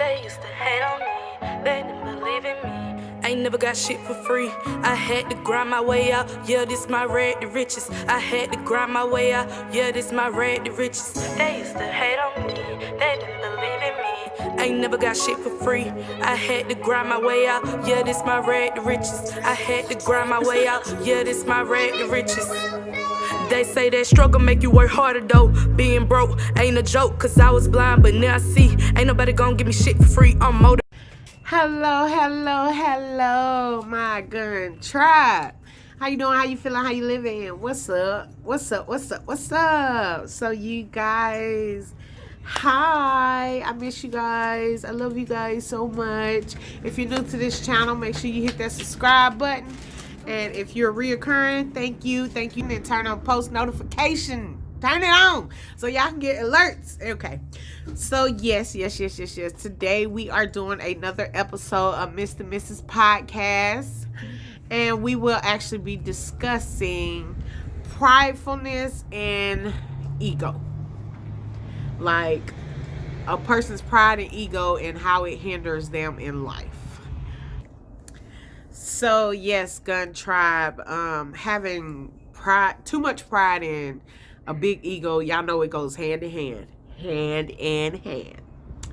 They used to hate on me, they didn't believe in me. Ain't never got shit for free. I had to grind my way out. Yeah, this my rag to riches. I had to grind my way out. Yeah, this my rag to riches. They used to hate on me, they didn't believe in me. Ain't never got shit for free. I had to grind my way out. Yeah, this my rag to riches. I had to grind my way out. Yeah, this my rag to riches. They say that struggle make you work harder though. Being broke ain't a joke, cause I was blind, but now I see. Ain't nobody gonna give me shit for free. I'm motivated. Hello, my GunnTribe. How you doing? How you feeling? How you living? What's up? So you guys, hi. I miss you guys. I love you guys so much. If you're new to this channel, make sure you hit that subscribe button. And if you're reoccurring, thank you. And turn on post notification. Turn it on so y'all can get alerts. Okay. So yes. Today we are doing another episode of Mr. and Mrs. Podcast. And we will actually be discussing pridefulness and ego. Like a person's pride and ego and how it hinders them in life. So yes, GunnTribe, having pride, too much pride in a big ego, y'all know it goes hand in hand. Hand in hand.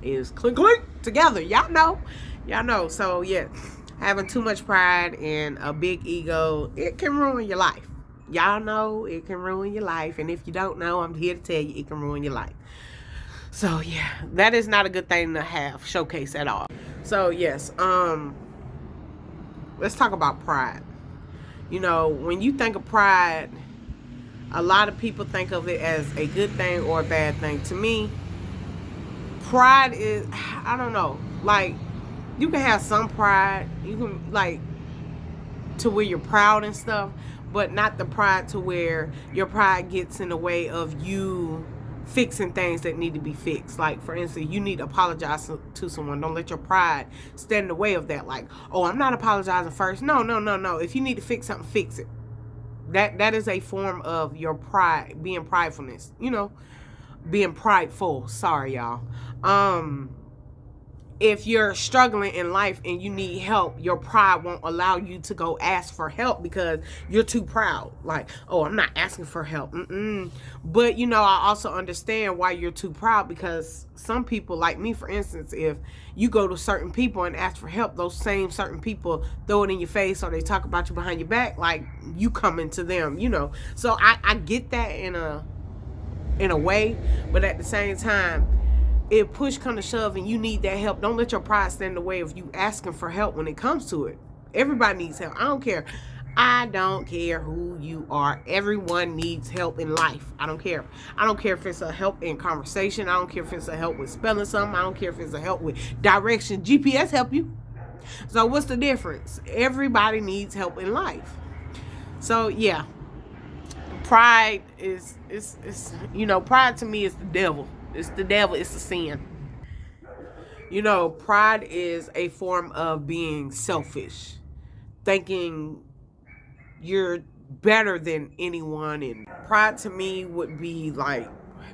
It's clink together. Y'all know. So yeah, having too much pride in a big ego, it can ruin your life. Y'all know it can ruin your life. And if you don't know, I'm here to tell you it can ruin your life. So yeah, that is not a good thing to have showcase at all. So yes, let's talk about pride. You know, when you think of pride, a lot of people think of it as a good thing or a bad thing. To me, pride is, I don't know, like, you can have some pride. You can, like, to where you're proud and stuff, but not the pride to where your pride gets in the way of you fixing things that need to be fixed. Like, for instance, you need to apologize to someone. Don't let your pride stand in the way of that. Like, oh, I'm not apologizing first. No. If you need to fix something, fix it. That is a form of your pride, being pridefulness. You know, being prideful. Sorry, y'all. If you're struggling in life and you need help, your pride won't allow you to go ask for help because you're too proud. Like, oh, I'm not asking for help. But, you know, I also understand why you're too proud, because some people, like me, for instance, if you go to certain people and ask for help, those same certain people throw it in your face or they talk about you behind your back, like you coming to them, you know. So I get that in a way, but at the same time, if push come to shove and you need that help, don't let your pride stand in the way of you asking for help when it comes to it. Everybody needs help. I don't care who you are. Everyone needs help in life. I don't care if it's a help in conversation. I don't care if it's a help with spelling something. I don't care if it's a help with direction. GPS help you. So what's the difference? Everybody needs help in life. So yeah, pride is you know, pride to me is the devil. It's the devil. It's a sin. You know, pride is a form of being selfish, thinking you're better than anyone. And pride to me would be like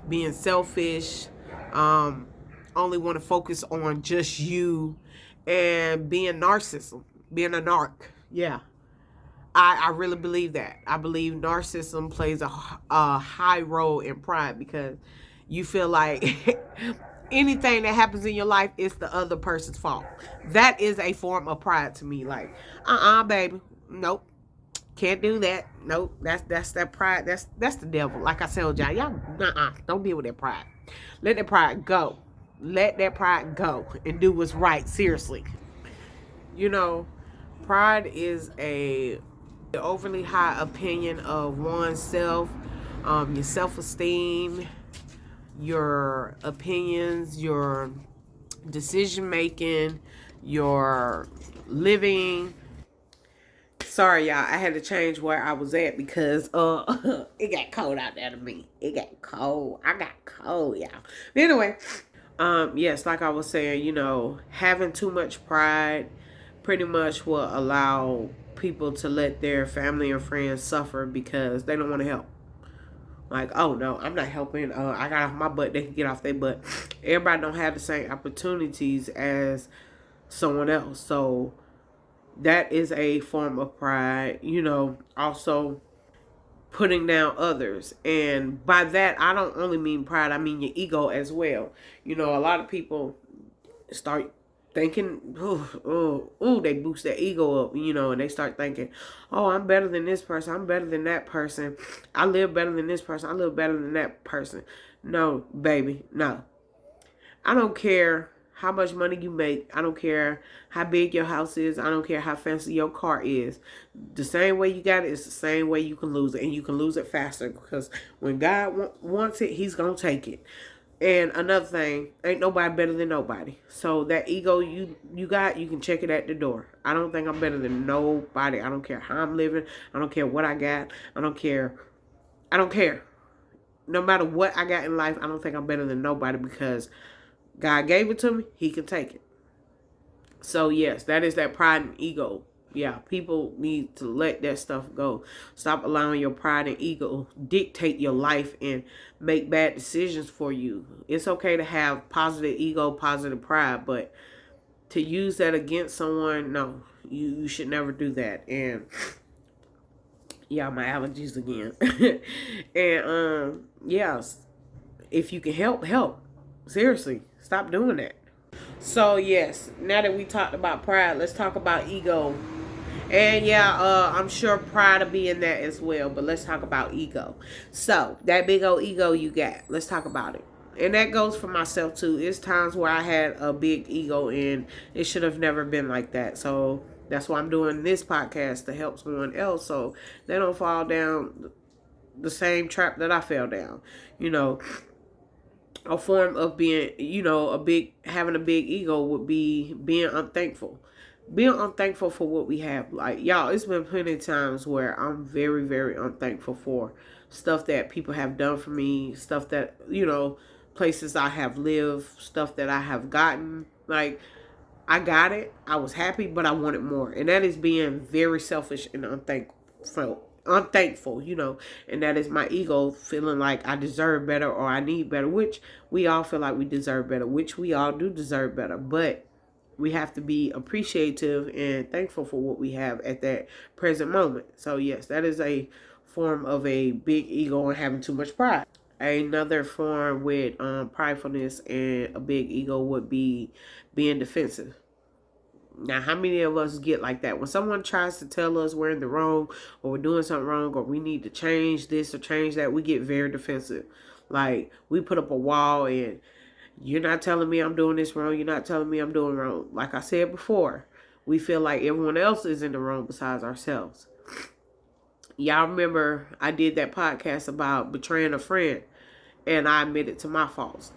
being selfish, only want to focus on just you, and being narcissism, being a narc. Yeah. I really believe that. I believe narcissism plays a high role in pride, because you feel like anything that happens in your life is the other person's fault. That is a form of pride to me. Like, baby, nope, can't do that. Nope, that's that pride. That's the devil. Like I told y'all, don't deal with that pride. Let that pride go. Let that pride go and do what's right. Seriously, you know, pride is a overly high opinion of oneself, your self-esteem, your opinions, your decision making, your living. Sorry, y'all, I had to change where I was at because it got cold out there to me. It got cold. I got cold, y'all. But anyway, yes, like I was saying, you know, having too much pride pretty much will allow people to let their family or friends suffer because they don't want to help. Like, oh no, I'm not helping. I got off my butt, they can get off their butt. Everybody don't have the same opportunities as someone else. So that is a form of pride, also putting down others. And by that, I don't only mean pride, I mean your ego as well. A lot of people start thinking, they boost their ego up, and they start thinking, oh, I'm better than this person, I'm better than that person, I live better than this person, I live better than that person. No, baby, no. I don't care how much money you make. I don't care how big your house is. I don't care how fancy your car is. The same way you got it is the same way you can lose it. And you can lose it faster because when God wants it, he's going to take it. And another thing, ain't nobody better than nobody. So that ego you got, you can check it at the door. I don't think I'm better than nobody. I don't care how I'm living. I don't care what I got. I don't care. No matter what I got in life, I don't think I'm better than nobody because God gave it to me, he can take it. So yes, that is that pride and ego. Yeah, people need to let that stuff go. Stop allowing your pride and ego dictate your life and make bad decisions for you. It's okay to have positive ego, positive pride, but to use that against someone, no, you should never do that. And yeah, my allergies again. And if you can help. Seriously, stop doing that. So yes, now that we talked about pride, let's talk about ego. And I'm sure pride will be in that as well, but let's talk about ego. So that big old ego you got, let's talk about it. And that goes for myself too. It's times where I had a big ego and it should have never been like that. So that's why I'm doing this podcast, to help someone else so they don't fall down the same trap that I fell down. A form of being, having a big ego would be being unthankful. Being unthankful for what we have. Like, y'all, it's been plenty of times where I'm very, very unthankful for stuff that people have done for me, stuff that, places I have lived, stuff that I have gotten. Like, I got it, I was happy, but I wanted more. And that is being very selfish and unthankful, and that is my ego feeling like I deserve better or I need better, which we all feel like we deserve better, which we all do deserve better, but we have to be appreciative and thankful for what we have at that present moment. So yes, that is a form of a big ego and having too much pride. Another form with pridefulness and a big ego would be being defensive. Now, how many of us get like that? When someone tries to tell us we're in the wrong or we're doing something wrong or we need to change this or change that, we get very defensive. Like, we put up a wall and you're not telling me I'm doing this wrong. You're not telling me I'm doing wrong. Like I said before, we feel like everyone else is in the wrong besides ourselves. Y'all remember I did that podcast about betraying a friend and I admitted to my faults.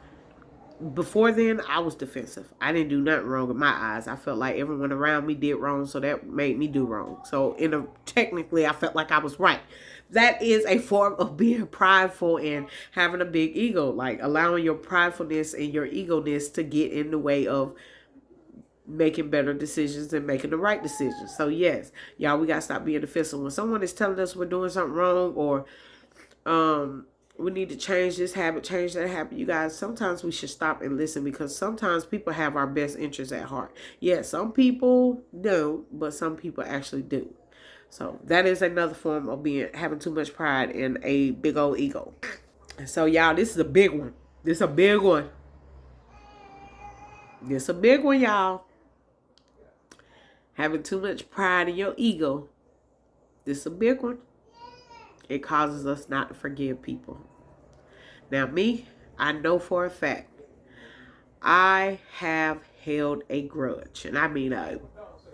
Before then, I was defensive. I didn't do nothing wrong in my eyes. I felt like everyone around me did wrong, so that made me do wrong. So, technically, I felt like I was right. That is a form of being prideful and having a big ego, like allowing your pridefulness and your ego-ness to get in the way of making better decisions and making the right decisions. So, yes, y'all, we got to stop being defensive. When someone is telling us we're doing something wrong or we need to change this habit, change that habit, you guys, sometimes we should stop and listen because sometimes people have our best interests at heart. Yes, some people don't, but some people actually do. So that is another form of having too much pride and a big old ego. So y'all, this is a big one. This is a big one. This is a big one, y'all. Having too much pride in your ego. This is a big one. It causes us not to forgive people. Now me, I know for a fact, I have held a grudge. And I mean a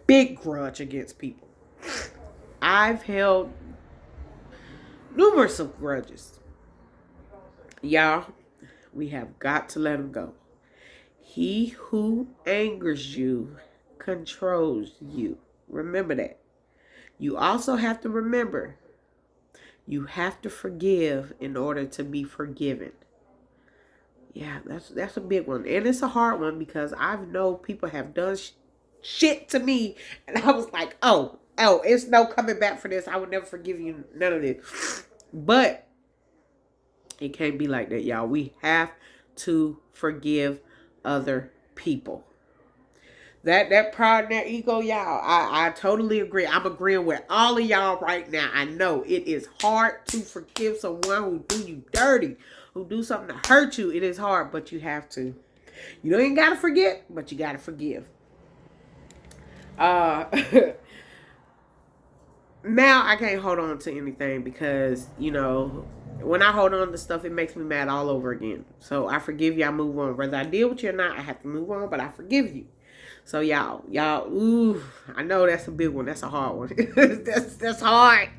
big grudge against people. I've held numerous of grudges. Y'all, we have got to let them go. He who angers you controls you. Remember that. You also have to remember, you have to forgive in order to be forgiven. Yeah, that's a big one. And it's a hard one because I know people have done shit to me. And I was like, oh, it's no coming back for this. I would never forgive you. None of this. But It can't be like that, y'all. We have to forgive other people. That pride and that ego, y'all, I totally agree. I'm agreeing with all of y'all right now. I know it is hard to forgive someone who do you dirty, who do something to hurt you. It is hard, but you have to. You don't even gotta forget, but you gotta forgive. Now I can't hold on to anything because, you know, when I hold on to stuff, it makes me mad all over again. So I forgive you, I move on. Whether I deal with you or not, I have to move on, but I forgive you. So y'all, ooh, I know that's a big one. That's a hard one. that's hard.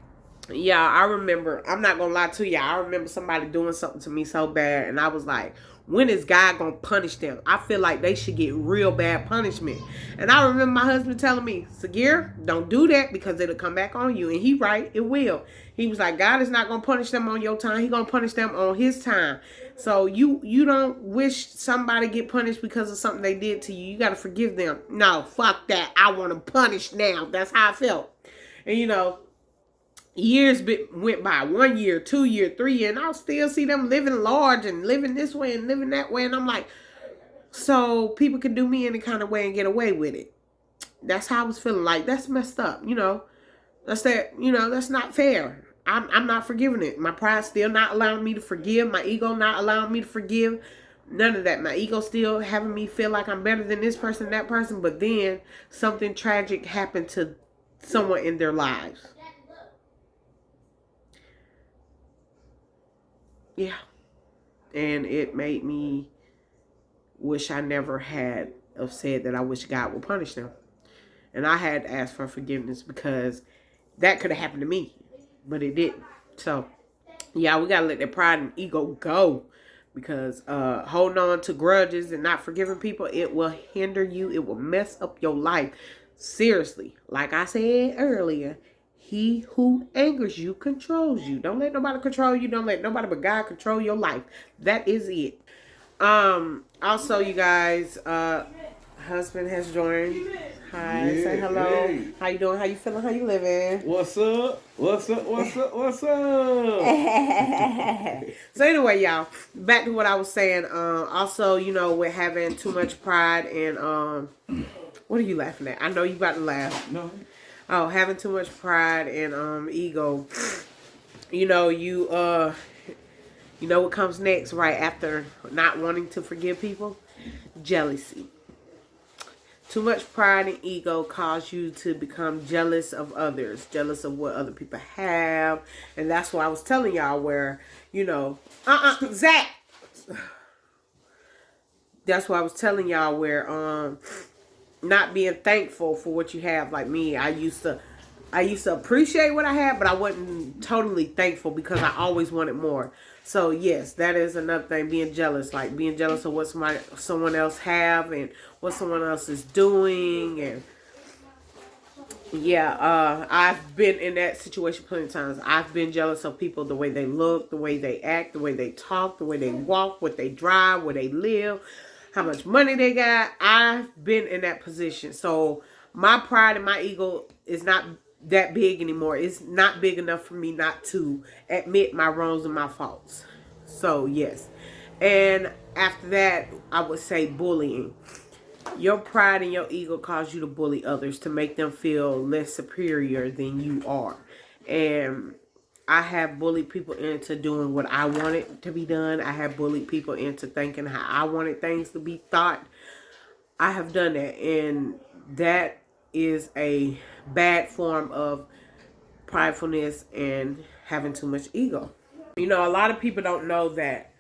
Yeah, I remember, I'm not gonna lie to y'all, I remember somebody doing something to me so bad, and I was like, when is God gonna punish them? I feel like they should get real bad punishment. And I remember my husband telling me, Sagir, don't do that because it'll come back on you. And he right, it will. He was like, God is not gonna punish them on your time. He gonna punish them on his time. So you don't wish somebody get punished because of something they did to you. You gotta forgive them. No, fuck that. I want them punished now. That's how I felt. And you know, years went by, 1 year, 2 year, 3 year, and I'll still see them living large and living this way and living that way. And I'm like, so people can do me any kind of way and get away with it. That's how I was feeling. Like, that's messed up, you know. That's not fair. I'm not forgiving it. My pride still not allowing me to forgive. My ego not allowing me to forgive. None of that. My ego still having me feel like I'm better than this person, that person. But then something tragic happened to someone in their lives. Yeah. And it made me wish I never had have said that I wish God would punish them. And I had to ask for forgiveness because that could have happened to me. But it didn't. So, yeah, we got to let that pride and ego go. Because holding on to grudges and not forgiving people, it will hinder you. It will mess up your life. Seriously. Like I said earlier, he who angers you controls you. Don't let nobody control you. Don't let nobody but God control your life. That is it. Also, you guys, husband has joined. Hi, yeah, say hello. Hey. How you doing? How you feeling? How you living? What's up? What's up? What's up? What's up? So anyway, y'all, back to what I was saying. Also, you know, we're having too much pride and what are you laughing at? I know you about to laugh. No. Oh, having too much pride and ego. You know, you know what comes next right after not wanting to forgive people? Jealousy. Too much pride and ego cause you to become jealous of others, jealous of what other people have. And that's why I was telling y'all where, you know, Zach. That's why I was telling y'all where not being thankful for what you have. Like me, I used to appreciate what I had, but I wasn't totally thankful because I always wanted more. So yes, that is another thing, being jealous. Like being jealous of what someone else have and what someone else is doing. And yeah, I've been in that situation plenty of times. I've been jealous of people, the way they look, the way they act, the way they talk, the way they walk, what they drive, where they live, how much money they got. I've been in that position. So my pride and my ego is not that big anymore. It's not big enough for me not to admit my wrongs and my faults. So yes. And after that, I would say bullying. Your pride and your ego cause you to bully others to make them feel less superior than you are. And I have bullied people into doing what I wanted to be done. I have bullied people into thinking how I wanted things to be thought. I have done that, and that is a bad form of pridefulness and having too much ego. You know, a lot of people don't know that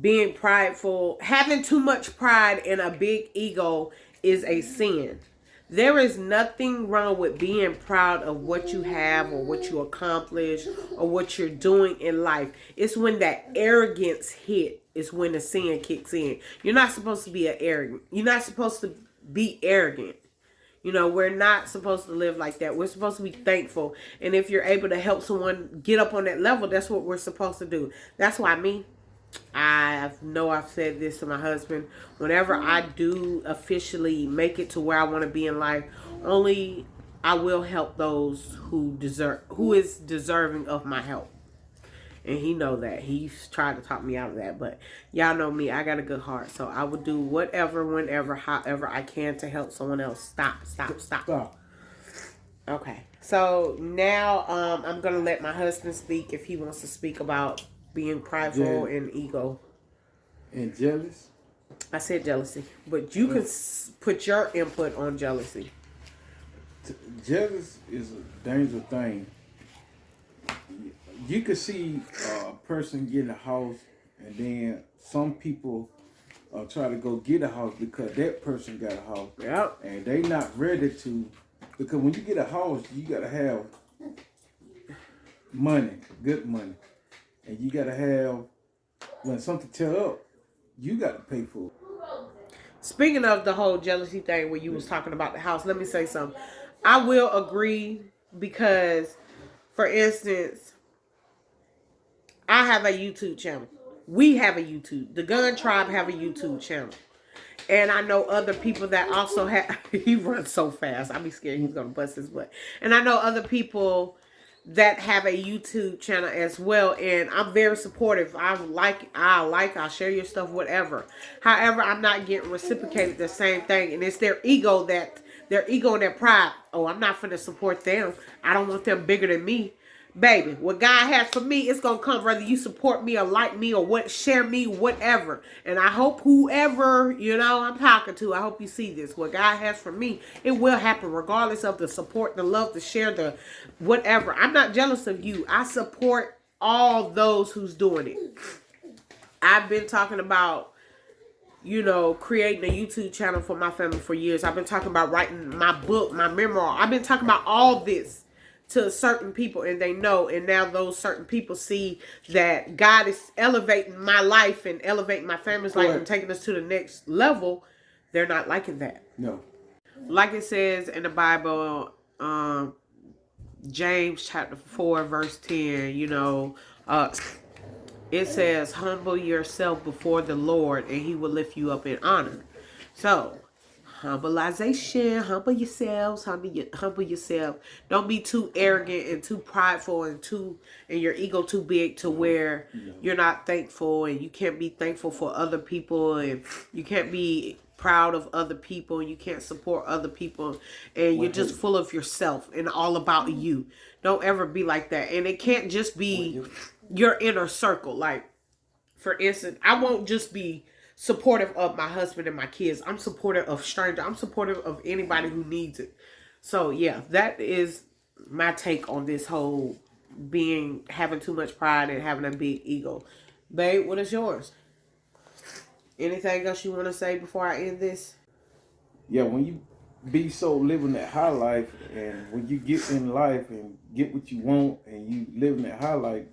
being prideful, having too much pride and a big ego is a sin. There is nothing wrong with being proud of what you have or what you accomplish or what you're doing in life. It's when that arrogance hit is when the sin kicks in. You're not supposed to be arrogant. You're not supposed to be arrogant. You know, we're not supposed to live like that. We're supposed to be thankful. And if you're able to help someone get up on that level, that's what we're supposed to do. That's why I know I've said this to my husband. Whenever I do officially make it to where I want to be in life, only I will help those who is deserving of my help. And he know that. He's tried to talk me out of that. But y'all know me. I got a good heart. So I would do whatever, whenever, however I can to help someone else. Stop. Okay. So now I'm going to let my husband speak if he wants to speak about being prideful and ego. And jealous? I said jealousy. But you can put your input on jealousy. Jealous is a dangerous thing. You could see a person get a house, and then some people try to go get a house because that person got a house. Yep. And they not ready to, because when you get a house, you got to have money, good money. And you got to have, when something tear up, you got to pay for it. Speaking of the whole jealousy thing where you was talking about the house, let me say something. I will agree because, for instance, I have a YouTube channel. We have a YouTube. The GunnTribe have a YouTube channel. And I know other people that also have... He runs so fast. I be scared he's going to bust his butt. And I know other people that have a YouTube channel as well. And I'm very supportive. I'll share your stuff, whatever. However, I'm not getting reciprocated the same thing. And it's their ego and their pride. Oh, I'm not finna support them. I don't want them bigger than me. Baby, what God has for me, it's going to come whether you support me or like me or share me, whatever. And I hope whoever, I'm talking to, I hope you see this. What God has for me, it will happen regardless of the support, the love, the share, the whatever. I'm not jealous of you. I support all those who's doing it. I've been talking about, creating a YouTube channel for my family for years. I've been talking about writing my book, my memoir. I've been talking about all this to certain people, and they know, and now those certain people see that God is elevating my life and elevating my family's life and taking us to the next level. They're not liking that. No. Like it says in the Bible, James chapter 4 verse 10, it says, humble yourself before the Lord and he will lift you up in honor. So humbleization, humble yourselves, humble yourself. Don't be too arrogant and too prideful and your ego too big to where you're not thankful, and you can't be thankful for other people, and you can't be proud of other people, and you can't support other people, and you're just full of yourself and all about you. Don't ever be like that. And it can't just be your inner circle. Like, for instance, I won't just be supportive of my husband and my kids. I'm supportive of strangers. I'm supportive of anybody who needs it. So yeah, that is my take on this whole having too much pride and having a big ego. Babe, what is yours? Anything else you want to say before I end this? Yeah, when you be so living that high life, and when you get in life and get what you want, and you living that high life,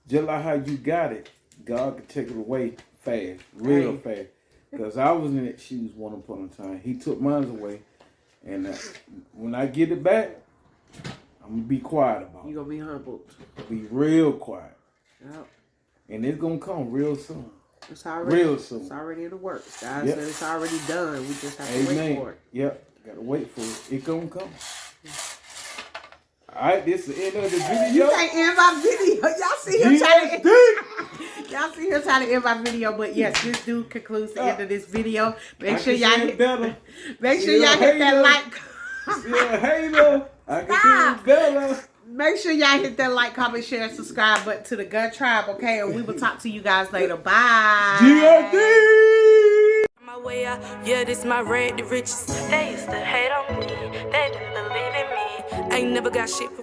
just like how you got it, God can take it away fast, real fast. Because I was in that shoes one upon a time. He took mine away. And when I get it back, I'm going to be quiet about it. You're going to be humbled. Be real quiet. Yep. And it's going to come real soon. It's already, real soon. It's already in the works. God said it's already done. We just have to wait for it. Yep. Got to wait for it. It's going to come. All right, this is the end of the video. You can't end my video. Y'all see him trying to y'all see him trying to end my video, but yes, this dude concludes the end of this video. Make sure y'all hit that like. I can do better. Make sure y'all hit that like, comment, share, and subscribe button to the GunnTribe, okay? And we will talk to you guys later. Bye. GRD. My way out, yeah, this my red, the riches. They used to hate on me, they didn't believe in me. Ain't never got shit for